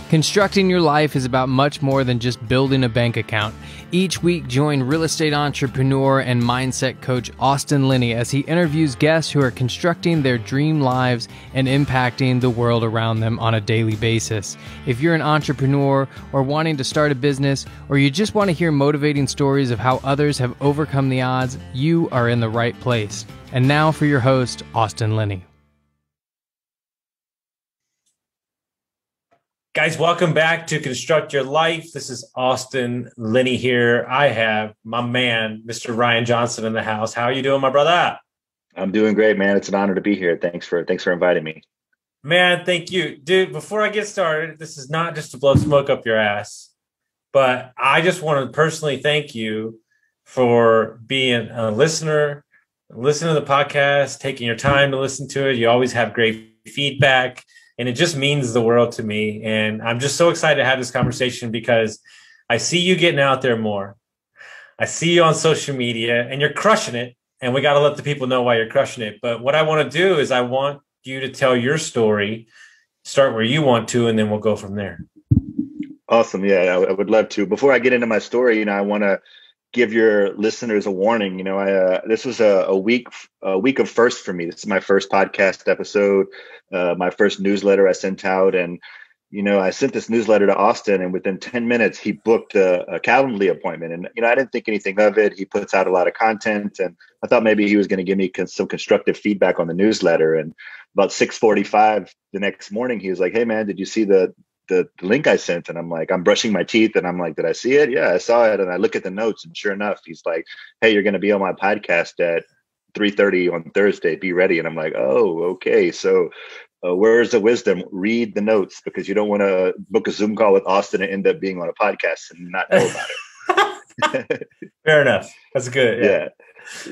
Constructing your life is about much more than just building a bank account. Each week, join real estate entrepreneur and mindset coach Austin Linney as he interviews guests who are constructing their dream lives and impacting the world around them on a daily basis. If you're an entrepreneur or wanting to start a business, or you just want to hear motivating stories of how others have overcome the odds, you are in the right place. And now for your host, Austin Linney. Guys, welcome back to Construct Your Life. This is Austin Linney here. I have my man, Mr. Ryan Johnson in the house. How are you doing, my brother? I'm doing great, man. It's an honor to be here. Thanks for inviting me. Man, thank you. Dude, before I get started, this is not just to blow smoke up your ass, but I just want to personally thank you for being a listening to the podcast, taking your time to listen to it. You always have great feedback. And it just means the world to me. And I'm just so excited to have this conversation because I see you getting out there more. I see you on social media and you're crushing it. And we got to let the people know why you're crushing it. But what I want to do is I want you to tell your story, start where you want to, and then we'll go from there. Awesome. Yeah, I would love to. Before I get into my story, I want to give your listeners a warning. This was a week of first for me. This is my first podcast episode, my first newsletter I sent out. And, I sent this newsletter to Austin, and within 10 minutes, he booked a Calendly appointment. And, I didn't think anything of it. He puts out a lot of content, and I thought maybe he was going to give me some constructive feedback on the newsletter. And about 6:45 the next morning, he was like, "Hey, man, did you see the link I sent?" And I'm like, I'm brushing my teeth, and I'm like, "Did I see it?" "Yeah, I saw it." And I look at the notes, and sure enough, he's like, "Hey, you're going to be on my podcast at 3:30 on Thursday. Be ready." And I'm like, "Oh, okay." So words of wisdom, read the notes, because you don't want to book a Zoom call with Austin and end up being on a podcast and not know about it. Fair enough. That's good. Yeah.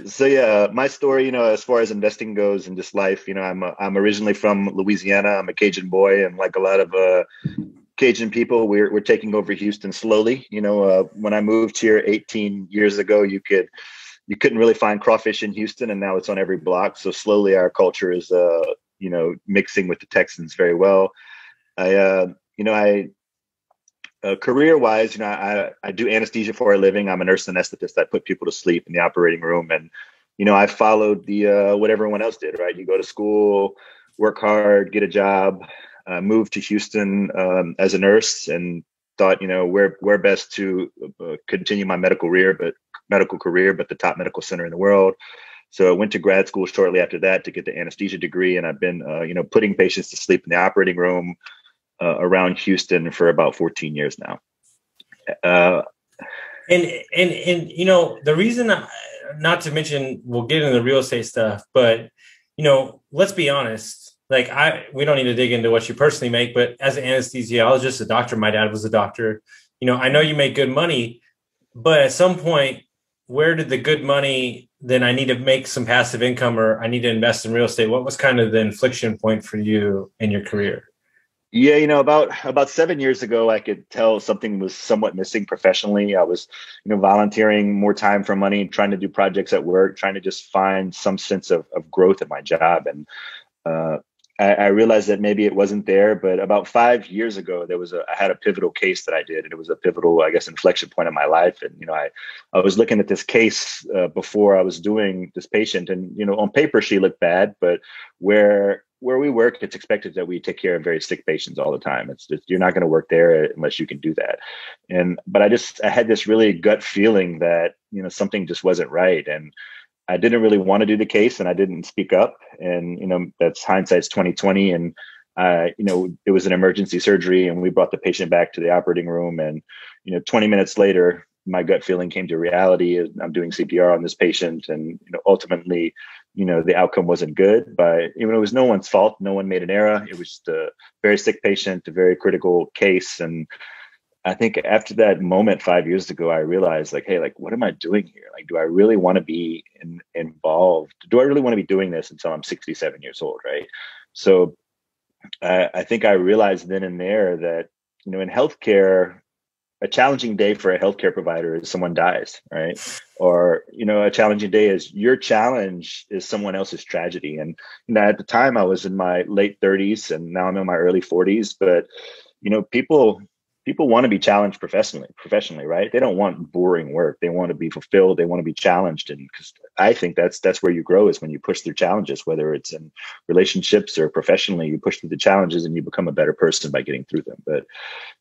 So my story, as far as investing goes in this life, I'm originally from Louisiana. I'm a Cajun boy, and like a lot of Cajun people, we're taking over Houston slowly. When I moved here 18 years ago, you couldn't really find crawfish in Houston, and now it's on every block. So slowly our culture is mixing with the Texans very well. Career-wise, I do anesthesia for a living. I'm a nurse anesthetist. I put people to sleep in the operating room, and I followed the what everyone else did. Right, you go to school, work hard, get a job. Moved to Houston as a nurse, and thought where best to continue my medical career, but the top medical center in the world. So I went to grad school shortly after that to get the anesthesia degree, and I've been putting patients to sleep in the operating room around Houston for about 14 years now. And the reason, not to mention, we'll get into the real estate stuff, but let's be honest. We don't need to dig into what you personally make, but as an anesthesiologist, a doctor, my dad was a doctor. I know you make good money, but at some point, where did the good money? Then I need to make some passive income, or I need to invest in real estate. What was kind of the inflection point for you in your career? Yeah, about 7 years ago, I could tell something was somewhat missing professionally. I was, volunteering more time for money, trying to do projects at work, trying to just find some sense of growth at my job. And I realized that maybe it wasn't there. But about 5 years ago, I had a pivotal case that I did, and it was a pivotal, inflection point in my life. And I was looking at this case before I was doing this patient, and on paper she looked bad, but where we work, it's expected that we take care of very sick patients all the time. It's just, you're not going to work there unless you can do that. But I had this really gut feeling that something just wasn't right, and I didn't really want to do the case, and I didn't speak up. And that's hindsight's 2020. And it was an emergency surgery, and we brought the patient back to the operating room. And 20 minutes later, my gut feeling came to reality. I'm doing CPR on this patient, and ultimately, the outcome wasn't good. But it was no one's fault. No one made an error. It was just a very sick patient, a very critical case. And I think after that moment 5 years ago, I realized, hey, what am I doing here? Do I really want to be involved? Do I really want to be doing this until I'm 67 years old, right? So I think I realized then and there that, in healthcare, a challenging day for a healthcare provider is someone dies, right? Or, a challenging day is your challenge is someone else's tragedy. And, at the time I was in my late 30s, and now I'm in my early 40s, but people want to be challenged professionally, right? They don't want boring work. They want to be fulfilled. They want to be challenged. And because I think that's where you grow, is when you push through challenges, whether it's in relationships or professionally. You push through the challenges and you become a better person by getting through them. But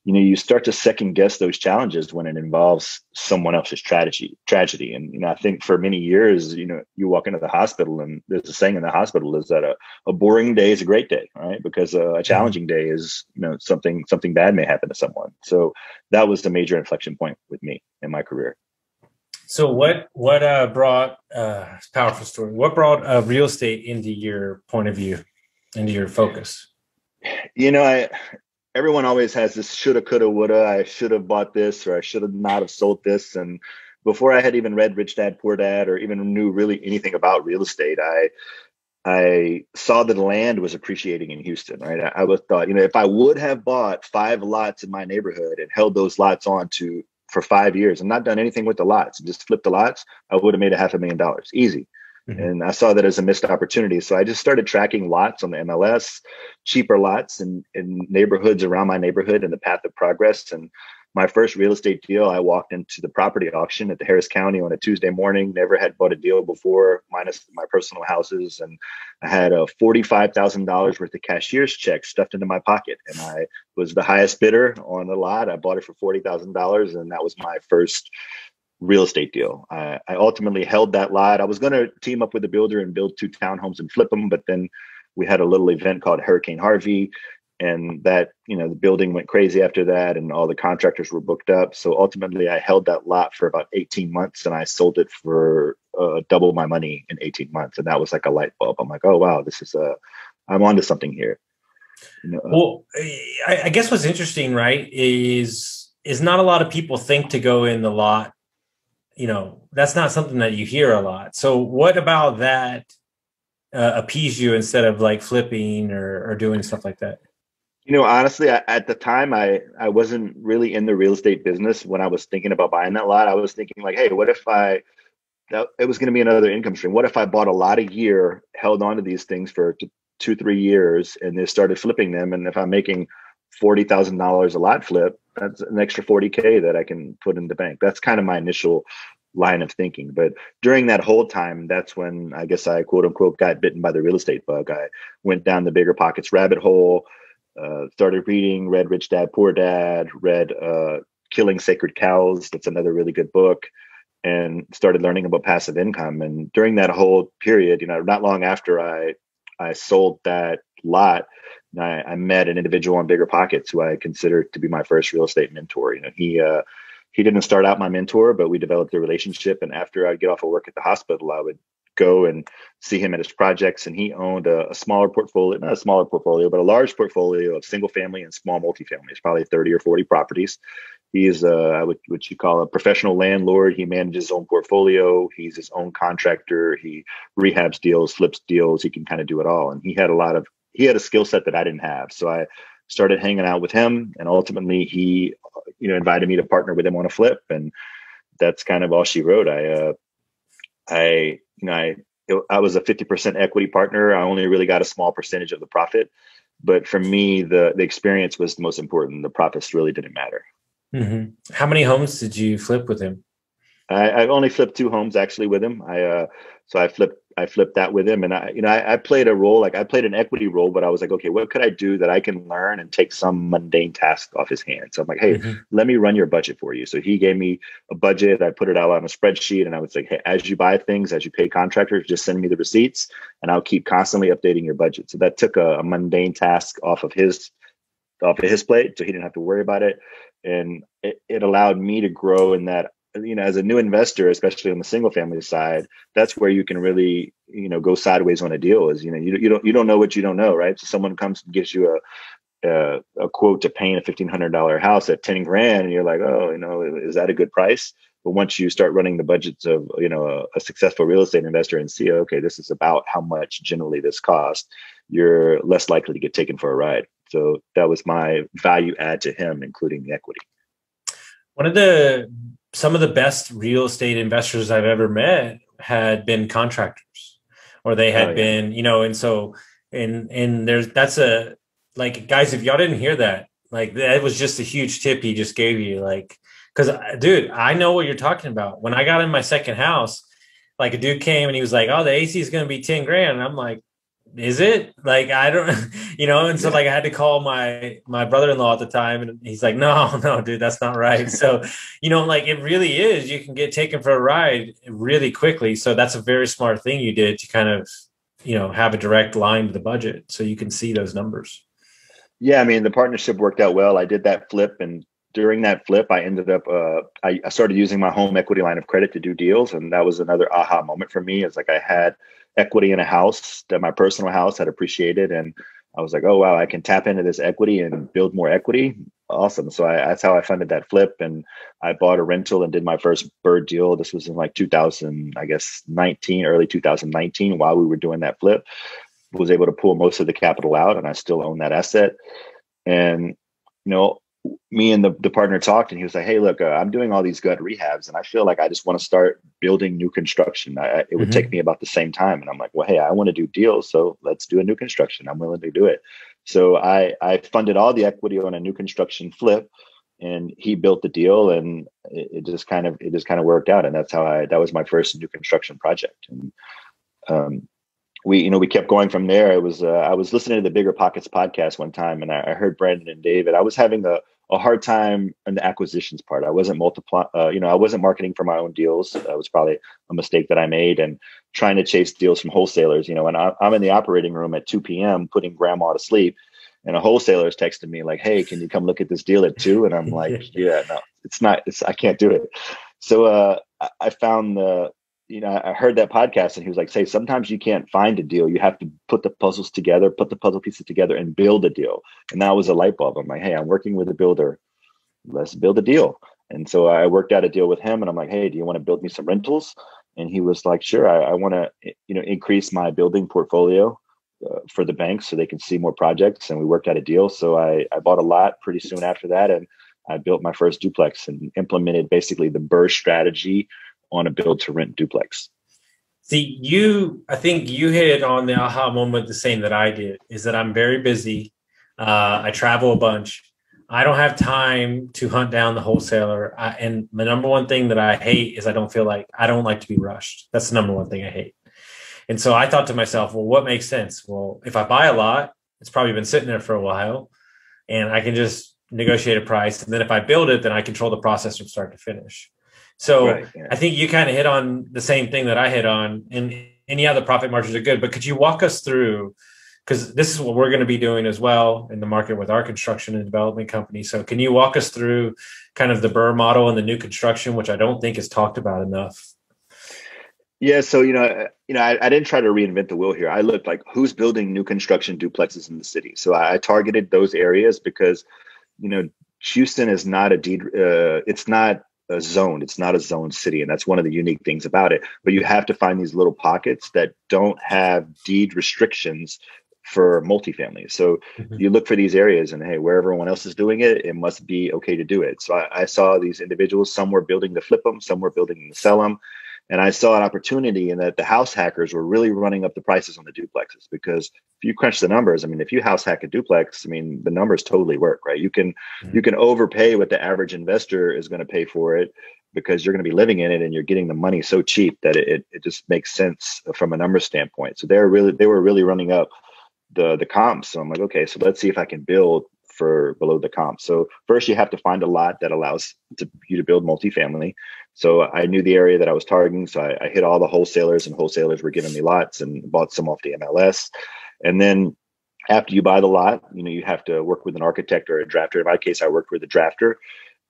you start to second guess those challenges when it involves someone else's tragedy. And I think for many years, you walk into the hospital, and there's a saying in the hospital is that a boring day is a great day, right? Because a challenging day is, something bad may happen to someone. So that was the major inflection point with me in my career. So what brought powerful story? What brought real estate into your point of view, into your focus? Everyone always has this shoulda, coulda, woulda. I should have bought this, or I should have not have sold this. And before I had even read Rich Dad, Poor Dad, or even knew really anything about real estate, I saw that land was appreciating in Houston, right? I thought, if I would have bought 5 lots in my neighborhood and held those lots on for 5 years and not done anything with the lots and just flipped the lots, I would have made $500,000 easy. Mm-hmm. And I saw that as a missed opportunity. So I just started tracking lots on the MLS, cheaper lots in neighborhoods around my neighborhood, and the path of progress. And my first real estate deal, I walked into the property auction at the Harris County on a Tuesday morning. Never had bought a deal before, minus my personal houses. And I had a $45,000 worth of cashier's checks stuffed into my pocket. And I was the highest bidder on the lot. I bought it for $40,000. And that was my first real estate deal. I ultimately held that lot. I was going to team up with a builder and build 2 townhomes and flip them. But then we had a little event called Hurricane Harvey. And that, the building went crazy after that, and all the contractors were booked up. So ultimately I held that lot for about 18 months and I sold it for double my money in 18 months. And that was like a light bulb. I'm like, oh, wow, I'm onto something here. Well, I guess what's interesting, right, is not a lot of people think to go in the lot. That's not something that you hear a lot. So what about that appease you instead of like flipping or doing stuff like that? Honestly, at the time, I wasn't really in the real estate business when I was thinking about buying that lot. I was thinking like, hey, what if it was going to be another income stream? What if I bought a lot a year, held on to these things for 2-3 years, and then started flipping them? And if I'm making $40,000 a lot flip, that's an extra $40K that I can put in the bank. That's kind of my initial line of thinking. But during that whole time, that's when I guess I quote unquote got bitten by the real estate bug. I went down the bigger pockets rabbit hole. Started reading, read Rich Dad, Poor Dad, read Killing Sacred Cows. That's another really good book, and started learning about passive income. And during that whole period, not long after I sold that lot, I met an individual on Bigger Pockets who I consider to be my first real estate mentor. He didn't start out my mentor, but we developed a relationship. And after I'd get off of work at the hospital, I would go and see him at his projects. And he owned a smaller portfolio, not a smaller portfolio, but a large portfolio of single family and small multifamilies, probably 30 or 40 properties. He is what you call a professional landlord. He manages his own portfolio. He's his own contractor. He rehabs deals, flips deals. He can kind of do it all. And he had a skill set that I didn't have. So I started hanging out with him, and ultimately he, invited me to partner with him on a flip. And that's kind of all she wrote. I was a 50% equity partner. I only really got a small percentage of the profit, but for me, the experience was the most important. The profits really didn't matter. Mm-hmm. How many homes did you flip with him? I've only flipped 2 homes actually with him. So I flipped that with him, and I played a role, like I played an equity role, but I was like, okay, what could I do that I can learn and take some mundane task off his hands? So I'm like, hey, let me run your budget for you. So he gave me a budget. I put it out on a spreadsheet, and I was like, hey, as you buy things, as you pay contractors, just send me the receipts, and I'll keep constantly updating your budget. So that took a mundane task off of his plate, so he didn't have to worry about it, and it allowed me to grow in that. As a new investor, especially on the single family side, that's where you can really, go sideways on a deal. Is you don't know what you don't know, right? So someone comes and gives you a quote to paint a $1,500 house at $10,000, and you're like, oh, is that a good price? But once you start running the budgets of a successful real estate investor and see, okay, this is about how much generally this costs, you're less likely to get taken for a ride. So that was my value add to him, including the equity. Some of the best real estate investors I've ever met had been contractors, or they had been, and so, and guys, if y'all didn't hear that, Like that was just a huge tip he just gave you. Like, because dude, I know what you're talking about. When I got in my second house, like a dude came and he was like, "Oh, the AC is going to be 10 grand." And I'm like, "Is it?" Like, I don't, And so like I had to call my brother-in-law at the time, and he's like, "No, no, dude, that's not right." So, like it really is. You can get taken for a ride really quickly. So that's a very smart thing you did to kind of, have a direct line to the budget so you can see those numbers. Yeah, I mean, the partnership worked out well. I did that flip, and during that flip, I ended up I started using my home equity line of credit to do deals, and that was another aha moment for me. It's like I had equity in a house that my personal house had appreciated, and I was like, oh wow, I can tap into this equity and build more equity. Awesome. So that's how I funded that flip, and I bought a rental and did my first Burr deal. This was in like 2000, I guess 19, early 2019, while we were doing that flip. Was able to pull most of the capital out, and I still own that asset. And me and the partner talked, and he was like, "Hey, look, I'm doing all these gut rehabs, and I feel like I just want to start building new construction. It would take me about the same time." And I'm like, "Well, hey, I want to do deals, so let's do a new construction. I'm willing to do it." So I funded all the equity on a new construction flip, and he built the deal, and it just kind of worked out. And that's how that was my first new construction project. And we kept going from there. I was listening to the Bigger Pockets podcast one time, and I heard Brandon and David. I was having a hard time in the acquisitions part. I wasn't I wasn't marketing for my own deals. That was probably a mistake that I made, and trying to chase deals from wholesalers. And I'm in the operating room at 2 p.m. putting grandma to sleep, and a wholesaler is texting me like, "Hey, can you come look at this deal at 2?" And I'm like, "Yeah, no, it's not. I can't do it." So I found I heard that podcast, and he was like, "Say, sometimes you can't find a deal. You have to put the puzzle pieces together and build a deal." And that was a light bulb. I'm like, "Hey, I'm working with a builder. Let's build a deal." And so I worked out a deal with him, and I'm like, "Hey, do you want to build me some rentals?" And he was like, "Sure. I want to, increase my building portfolio for the banks so they can see more projects." And we worked out a deal. So I bought a lot pretty soon after that, and I built my first duplex and implemented basically the Burr strategy on a build to rent duplex. See, I think you hit on the aha moment the same that I did, is that I'm very busy. I travel a bunch. I don't have time to hunt down the wholesaler. And the number one thing that I hate is I don't like to be rushed. That's the number one thing I hate. And so I thought to myself, well, what makes sense? Well, if I buy a lot, it's probably been sitting there for a while, and I can just negotiate a price. And then if I build it, then I control the process from start to finish. So right, yeah. I think you kind of hit on the same thing that I hit on, and any other profit margins are good, but could you walk us through, because this is what we're going to be doing as well in the market with our construction and development company. So can you walk us through kind of the Burr model and the new construction, which I don't think is talked about enough? Yeah. So, I didn't try to reinvent the wheel here. I looked like who's building new construction duplexes in the city. So I targeted those areas because, Houston is not it's not a zone. It's not a zone city. And that's one of the unique things about it. But you have to find these little pockets that don't have deed restrictions for multifamily. So you look for these areas, and hey, where everyone else is doing it, it must be okay to do it. So I saw these individuals, some were building to flip them, some were building to sell them. And I saw an opportunity in that the house hackers were really running up the prices on the duplexes, because if you crunch the numbers, if you house hack a duplex, the numbers totally work, right? You can overpay what the average investor is going to pay for it, because you're going to be living in it and you're getting the money so cheap that it just makes sense from a number standpoint. So they were really running up the comps. So I'm like, okay, so let's see if I can build for below the comp. So first you have to find a lot that allows you to build multifamily. So I knew the area that I was targeting. So I hit all the wholesalers, and wholesalers were giving me lots, and bought some off the MLS. And then after you buy the lot, you have to work with an architect or a drafter. In my case, I worked with a drafter,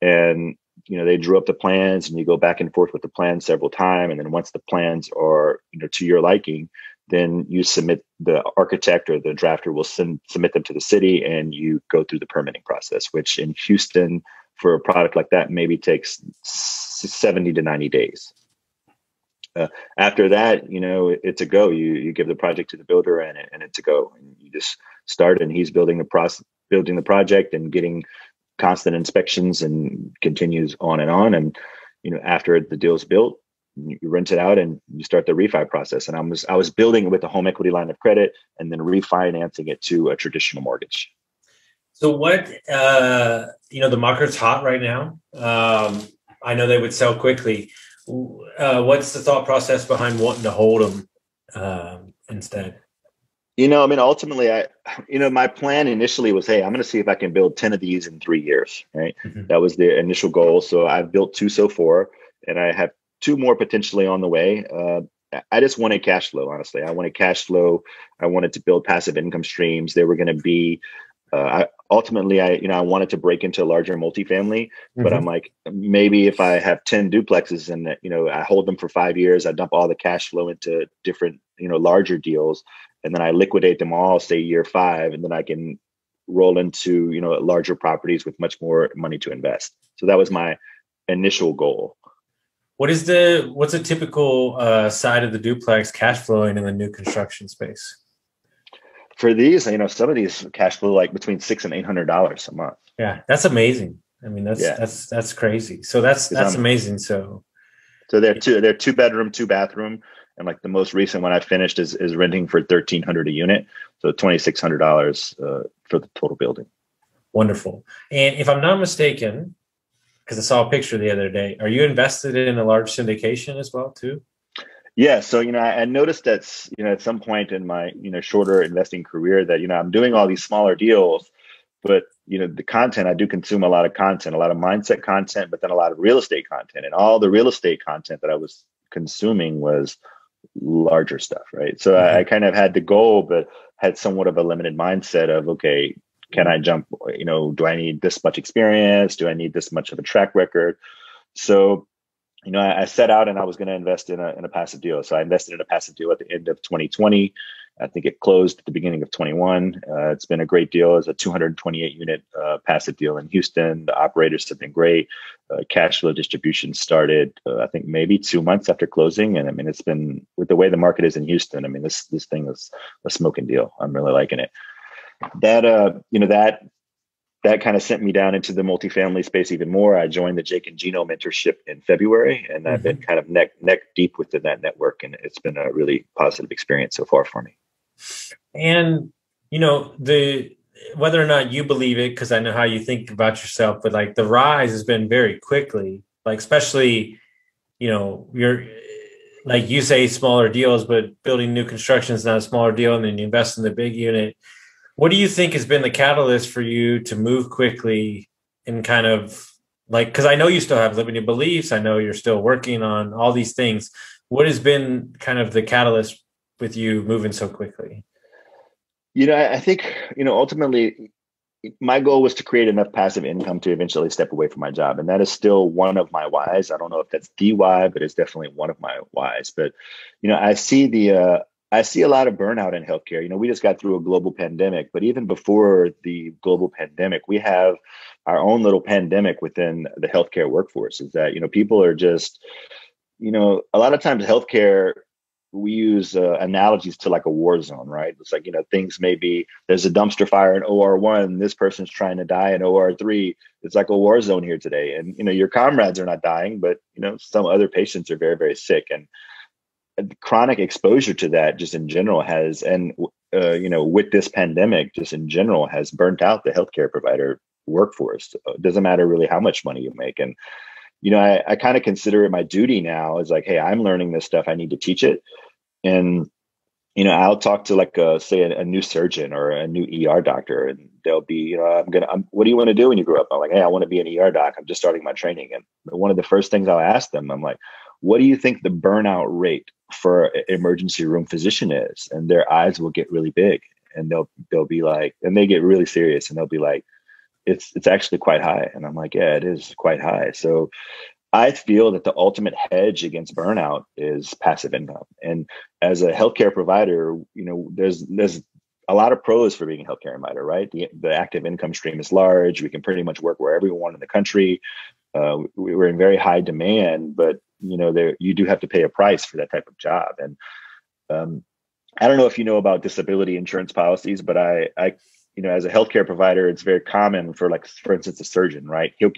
and they drew up the plans, and you go back and forth with the plans several times. And then once the plans are, to your liking, then you submit, the architect or the drafter will submit them to the city, and you go through the permitting process, which in Houston for a product like that maybe takes 70 to 90 days. After that, it's a go. You give the project to the builder, and it's a go. And you just start, and he's building the project and getting constant inspections, and continues on and on. And after the deal's built, you rent it out and you start the refi process. And I was building it with a home equity line of credit, and then refinancing it to a traditional mortgage. So what, the market's hot right now. I know they would sell quickly. What's the thought process behind wanting to hold them instead? Ultimately, my plan initially was, hey, I'm going to see if I can build 10 of these in 3 years, right? Mm-hmm. That was the initial goal. So I've built two so far, and I have two more potentially on the way. I just wanted cash flow, honestly. I wanted cash flow. I wanted to build passive income streams. They were going to be, I wanted to break into a larger multifamily, but Mm-hmm. I'm like, maybe if I have 10 duplexes and, I hold them for 5 years, I dump all the cash flow into different, larger deals, and then I liquidate them all, say year 5, and then I can roll into, larger properties with much more money to invest. So that was my initial goal. What's a typical side of the duplex cash flowing in the new construction space? For these, some of these cash flow like between $600 and $800 a month. Yeah, that's amazing. I mean, that's crazy. So that's amazing. So they're 2-bedroom, 2-bathroom, and like the most recent one I finished is renting for $1,300 a unit, so $2,600 for the total building. Wonderful. And if I'm not mistaken, because I saw a picture the other day, are you invested in a large syndication as well too? Yeah. So, I noticed that, at some point in my, shorter investing career that, I'm doing all these smaller deals, but, the content, I do consume a lot of content, a lot of mindset content, but then a lot of real estate content, and all the real estate content that I was consuming was larger stuff. Right. So Mm-hmm. I kind of had the goal, but had somewhat of a limited mindset of, okay, can I jump, do I need this much experience? Do I need this much of a track record? So, I set out and I was going to invest in a passive deal. So I invested in a passive deal at the end of 2020. I think it closed at the beginning of 21. It's been a great deal. It's a 228 unit passive deal in Houston. The operators have been great. Cash flow distribution started, I think maybe 2 months after closing. And I mean, it's been, with the way the market is in Houston, I mean, this thing is a smoking deal. I'm really liking it. That kind of sent me down into the multifamily space even more. I joined the Jake and Gino mentorship in February, and I've been kind of neck deep within that network, and it's been a really positive experience so far for me. And whether or not you believe it, because I know how you think about yourself, but like the rise has been very quickly, like especially, you're like you say smaller deals, but building new construction is not a smaller deal, and then you invest in the big unit. What do you think has been the catalyst for you to move quickly and kind of like, because I know you still have limiting beliefs. I know you're still working on all these things. What has been kind of the catalyst with you moving so quickly? I think, ultimately my goal was to create enough passive income to eventually step away from my job. And that is still one of my whys. I don't know if that's the why, but it's definitely one of my whys. But, I see a lot of burnout in healthcare. We just got through a global pandemic, but even before the global pandemic, we have our own little pandemic within the healthcare workforce. Is that, people are just, a lot of times healthcare, we use analogies to like a war zone, right? It's like, things maybe there's a dumpster fire in OR1, this person's trying to die in OR3. It's like a war zone here today. And, your comrades are not dying, but, some other patients are very, very sick. And chronic exposure to that just in general has, and with this pandemic just in general has burnt out the healthcare provider workforce. It doesn't matter really how much money you make. And, I kind of consider it my duty now is like, hey, I'm learning this stuff. I need to teach it. And, I'll talk to like, say a new surgeon or a new ER doctor, and they'll be, what do you want to do when you grow up? I'm like, hey, I want to be an ER doc. I'm just starting my training. And one of the first things I'll ask them, I'm like, what do you think the burnout rate for an emergency room physician is? And their eyes will get really big, and they'll be like, and they get really serious, and they'll be like, it's actually quite high. And I'm like, yeah, it is quite high. So I feel that the ultimate hedge against burnout is passive income. And as a healthcare provider, there's a lot of pros for being a healthcare provider, right? The active income stream is large. We can pretty much work wherever we want in the country. We're in very high demand, but you do have to pay a price for that type of job. And I don't know if you know about disability insurance policies, but I as a healthcare provider, it's very common for instance, a surgeon, right? He'll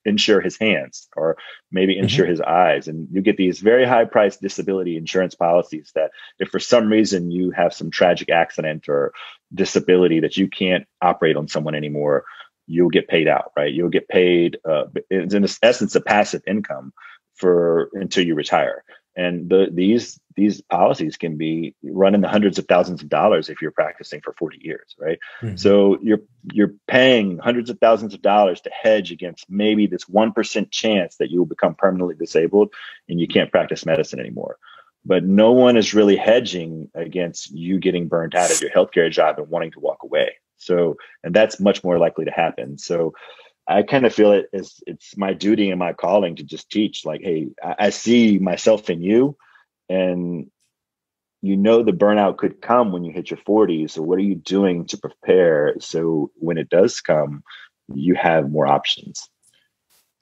insure his hands or maybe insure his eyes. And you get these very high priced disability insurance policies that if for some reason you have some tragic accident or, disability that you can't operate on someone anymore, you'll get paid out, right? You'll get paid. It's in essence a passive income for until you retire. And these policies can be run in the hundreds of thousands of dollars if you're practicing for 40 years, right? Mm-hmm. So you're paying hundreds of thousands of dollars to hedge against maybe this 1% chance that you will become permanently disabled and you can't practice medicine anymore. But no one is really hedging against you getting burnt out of your healthcare job and wanting to walk away. So, and that's much more likely to happen. So I kind of feel it's my duty and my calling to just teach, like, hey, I see myself in you, and the burnout could come when you hit your 40s. So what are you doing to prepare so when it does come, you have more options?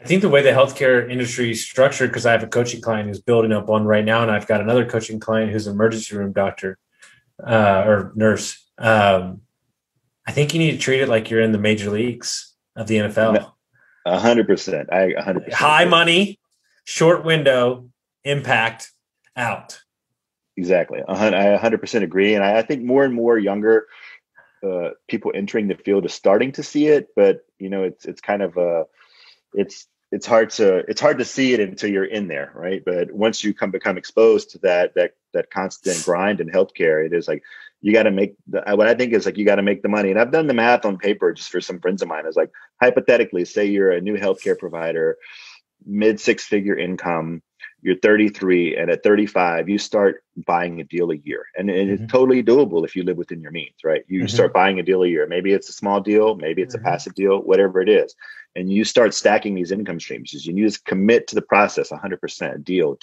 I think the way the healthcare industry is structured, because I have a coaching client who's building up one right now, and I've got another coaching client who's an emergency room doctor or nurse. I think you need to treat it like you're in the major leagues of the NFL. 100%. 100%. High money, short window, impact, out. Exactly. I 100% agree. And I think more and more younger people entering the field are starting to see it, but it's kind of it's hard to see it until you're in there, right? But once you become exposed to that constant grind in healthcare, it is like you got to make what I think is like you got to make the money. And I've done the math on paper just for some friends of mine. It's like, hypothetically, say you're a new healthcare provider, mid 6-figure income, you're 33, and at 35 you start buying a deal a year, and it's totally doable if you live within your means, right? You start buying a deal a year. Maybe it's a small deal, maybe it's a passive deal, whatever it is, and you start stacking these income streams. You just commit to the process 100%. Deal.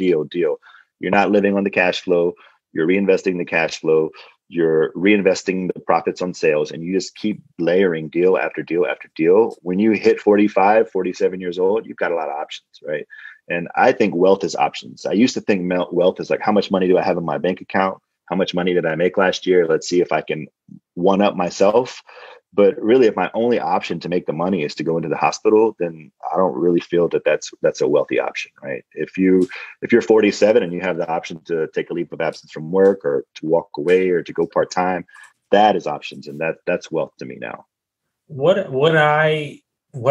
You're not living on the cash flow, you're reinvesting the cash flow, you're reinvesting the profits on sales, and you just keep layering deal after deal after deal. When you hit 45, 47 years old, you've got a lot of options, right? And I think wealth is options. I used to think wealth is like, how much money do I have in my bank account? How much money did I make last year? Let's see if I can one up myself. But really, if my only option to make the money is to go into the hospital, then I don't really feel that that's a wealthy option, right? If you're 47 and you have the option to take a leave of absence from work, or to walk away, or to go part-time, that is options, and that's wealth to me now. What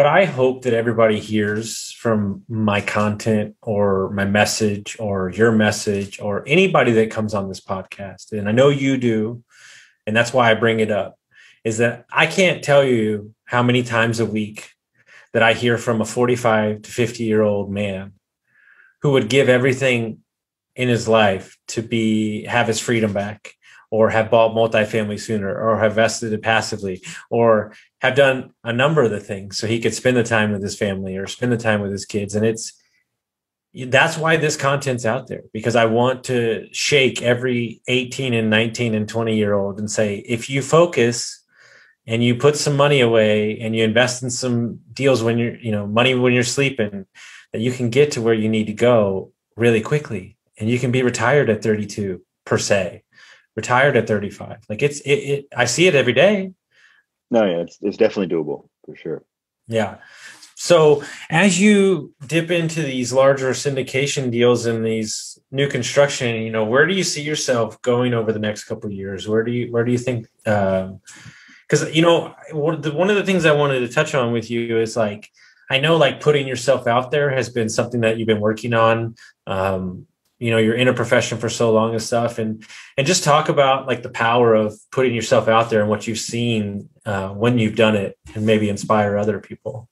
I hope that everybody hears from my content or my message or your message or anybody that comes on this podcast, and I know you do, and that's why I bring it up, is that I can't tell you how many times a week that I hear from a 45 to 50-year-old man who would give everything in his life to have his freedom back, or have bought multifamily sooner, or have vested it passively, or have done a number of the things so he could spend the time with his family or spend the time with his kids. And that's why this content's out there, because I want to shake every 18 and 19 and 20-year-old and say, if you focus and you put some money away and you invest in some deals when money when you're sleeping, that you can get to where you need to go really quickly. And you can be retired at 32 per se, retired at 35. Like I see it every day. No, yeah, it's definitely doable for sure. Yeah. So as you dip into these larger syndication deals and these new construction, where do you see yourself going over the next couple of years? Where do you think? Because one of the things I wanted to touch on with you is, like, I know, like, putting yourself out there has been something that you've been working on. You're in a profession for so long and stuff, and just talk about, like, the power of putting yourself out there and what you've seen when you've done it, and maybe inspire other people.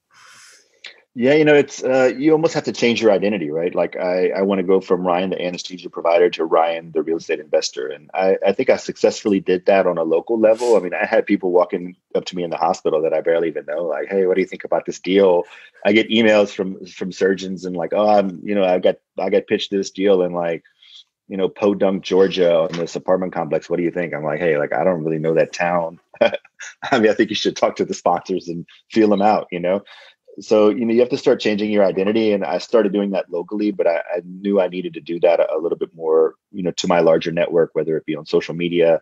Yeah, it's you almost have to change your identity, right? Like I want to go from Ryan, the anesthesia provider, to Ryan, the real estate investor. And I think I successfully did that on a local level. I mean, I had people walking up to me in the hospital that I barely even know, like, hey, what do you think about this deal? I get emails from surgeons and, like, oh, I got pitched this deal in, like, Podunk, Georgia, on this apartment complex. What do you think? I'm like, hey, like, I don't really know that town. I mean, I think you should talk to the sponsors and feel them out, So, you have to start changing your identity. And I started doing that locally, but I knew I needed to do that a little bit more, to my larger network, whether it be on social media.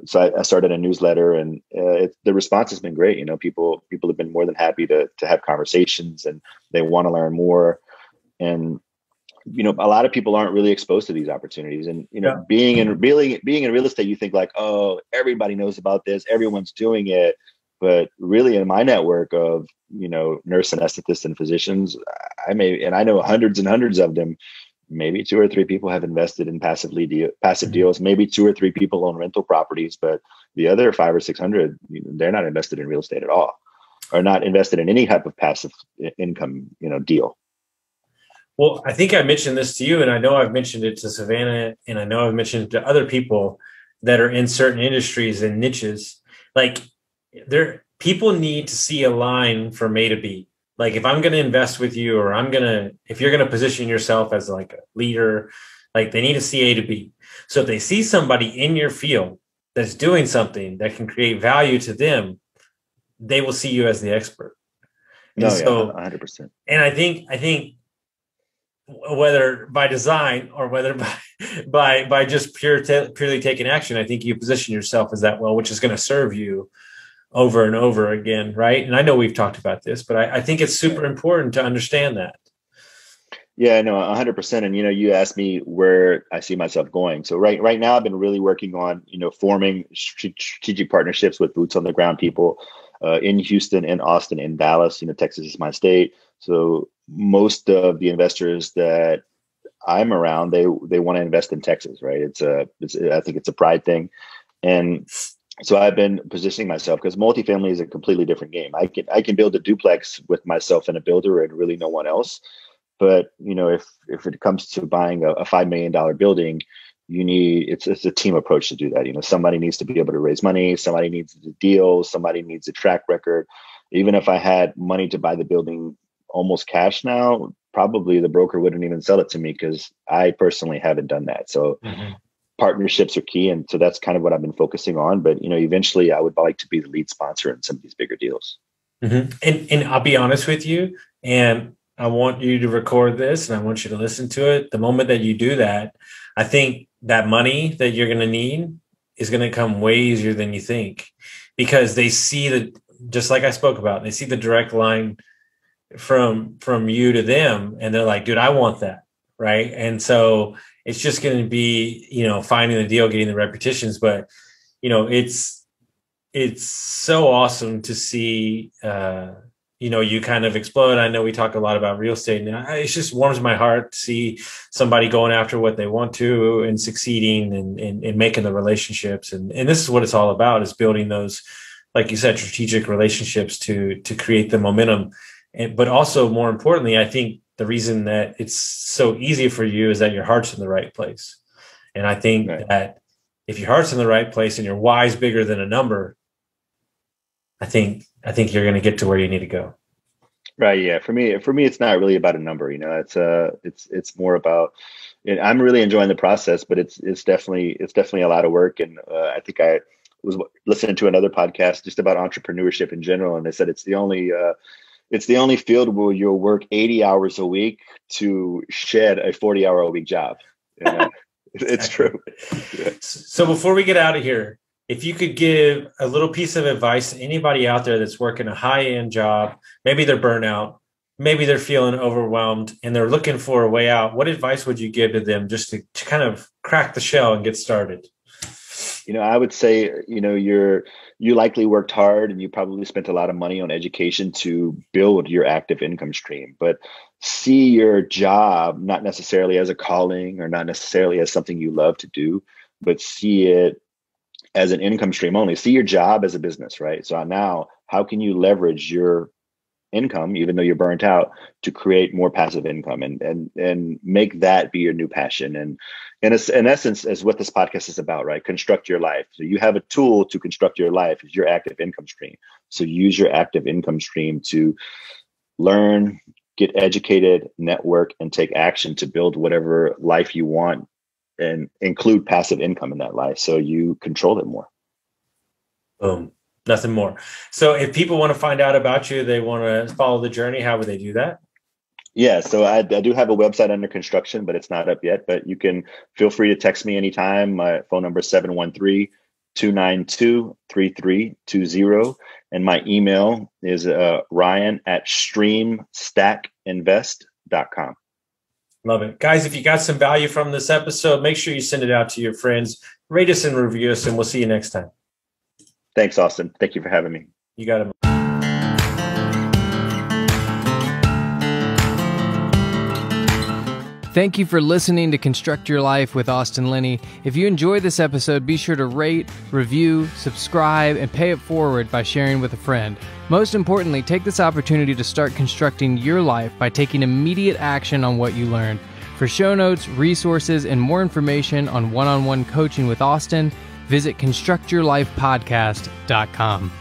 So I started a newsletter, and the response has been great. People have been more than happy to have conversations, and they want to learn more. And a lot of people aren't really exposed to these opportunities. And, being in real estate, you think like, oh, everybody knows about this. Everyone's doing it. But really in my network of, nurse anesthetists and physicians, I know hundreds and hundreds of them. Maybe 2 or 3 people have invested in passive deals. Maybe 2 or 3 people own rental properties, but the other 500 or 600, they're not invested in real estate at all, or not invested in any type of passive income, deal. Well, I think I mentioned this to you, and I know I've mentioned it to Savannah, and I know I've mentioned it to other people that are in certain industries and niches. Like, people need to see a line from A to B. Like, if I'm going to invest with you, or if you're going to position yourself as like a leader, like, they need to see A to B. So if they see somebody in your field that's doing something that can create value to them, they will see you as the expert. No, so, 100%. And I think whether by design or whether by just purely taking action, I think you position yourself as that well, which is going to serve you over and over again, right? And I know we've talked about this, but I think it's super important to understand that. Yeah, no, 100%. And, you asked me where I see myself going. So right now I've been really working on, forming strategic partnerships with boots on the ground people in Houston, in Austin, in Dallas. Texas is my state. So most of the investors that I'm around, they want to invest in Texas, right? I think it's a pride thing. And so I've been positioning myself, because multifamily is a completely different game. I can build a duplex with myself and a builder and really no one else. But, if it comes to buying a $5 million building, it's a team approach to do that. Somebody needs to be able to raise money. Somebody needs the deal. Somebody needs a track record. Even if I had money to buy the building almost cash now, probably the broker wouldn't even sell it to me, because I personally haven't done that. So partnerships are key. And so that's kind of what I've been focusing on. But, eventually I would like to be the lead sponsor in some of these bigger deals. And I'll be honest with you, and I want you to record this and I want you to listen to it. The moment that you do that, I think that money that you're going to need is going to come way easier than you think, because they see just like I spoke about, they see the direct line from you to them, and they're like, dude, I want that. Right. And so it's just going to be, finding the deal, getting the repetitions, but it's so awesome to see, you kind of explode. I know we talk a lot about real estate, and it just warms my heart to see somebody going after what they want to and succeeding and making the relationships. And this is what it's all about, is building those, like you said, strategic relationships to create the momentum. But also, more importantly, I think the reason that it's so easy for you is that your heart's in the right place. And I think that if your heart's in the right place and your why is bigger than a number, I think you're going to get to where you need to go. Right. Yeah. For me, it's not really about a number. It's more about. I'm really enjoying the process, but it's definitely a lot of work. And I think I was listening to another podcast just about entrepreneurship in general, and they said it's the only field where you'll work 80 hours a week to shed a 40-hour-a-week job. It's true. Yeah. So before we get out of here, if you could give a little piece of advice to anybody out there that's working a high-end job, maybe they're burnout, maybe they're feeling overwhelmed, and they're looking for a way out, what advice would you give to them just to kind of crack the shell and get started? I would say, you likely worked hard and you probably spent a lot of money on education to build your active income stream, but see your job not necessarily as a calling or not necessarily as something you love to do, but see it as an income stream only. See your job as a business, right? So now, how can you leverage your income, even though you're burnt out, to create more passive income and make that be your new passion? And in essence, is what this podcast is about, right? Construct your life. So you have a tool to construct your life, is your active income stream. So use your active income stream to learn, get educated, network, and take action to build whatever life you want, and include passive income in that life so you control it more. Boom. Nothing more. So if people want to find out about you, they want to follow the journey, how would they do that? Yeah, so I do have a website under construction, but it's not up yet. But you can feel free to text me anytime. My phone number is 713-292-3320. And my email is Ryan@streamstackinvest.com. Love it. Guys, if you got some value from this episode, make sure you send it out to your friends. Rate us and review us, and we'll see you next time. Thanks, Austin. Thank you for having me. You got it. Thank you for listening to Construct Your Life with Austin Linney. If you enjoyed this episode, be sure to rate, review, subscribe, and pay it forward by sharing with a friend. Most importantly, take this opportunity to start constructing your life by taking immediate action on what you learned. For show notes, resources, and more information on one-on-one coaching with Austin, visit constructyourlifepodcast.com.